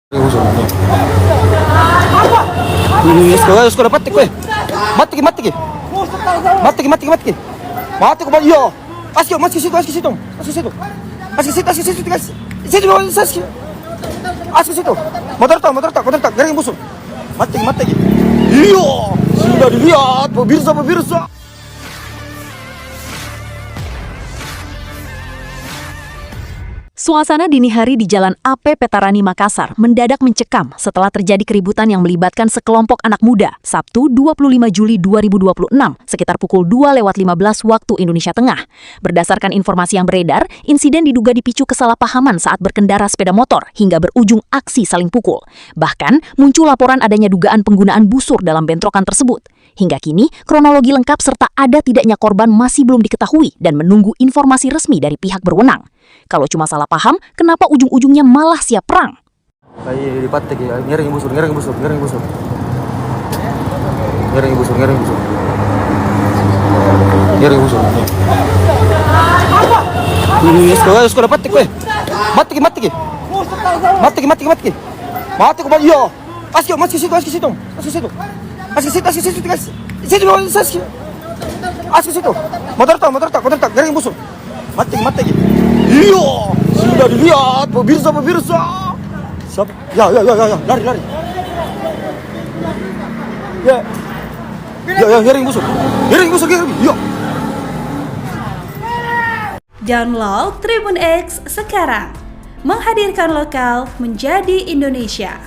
Esco, dapat ko eh. Mati ki. Mati ko ba iyo? Aski situ. Motor tak. Garing busuk. Mati ki. Iyo, sudah dilihat pemirsa. Suasana dini hari di Jalan AP Petarani Makassar mendadak mencekam setelah terjadi keributan yang melibatkan sekelompok anak muda Sabtu 25 Juli 2026 sekitar pukul 2:15 waktu Indonesia Tengah. Berdasarkan informasi yang beredar, insiden diduga dipicu kesalahpahaman saat berkendara sepeda motor hingga berujung aksi saling pukul. Bahkan muncul laporan adanya dugaan penggunaan busur dalam bentrokan tersebut. Hingga kini, kronologi lengkap serta ada tidaknya korban masih belum diketahui dan menunggu informasi resmi dari pihak berwenang. Kalau cuma salah paham, kenapa ujung-ujungnya malah siap perang? Kayak lipat lagi, ngiring busur. Esco, dapat ko eh. Mati ki. Mati ko ba iyo? Aski situ. Motor tak. Garing busuk. Mati ki. Iyo, sudah dilihat pemirsa. Ya, lari. Ya, garing busuk. Iya. Download Tribun X sekarang, menghadirkan lokal menjadi Indonesia.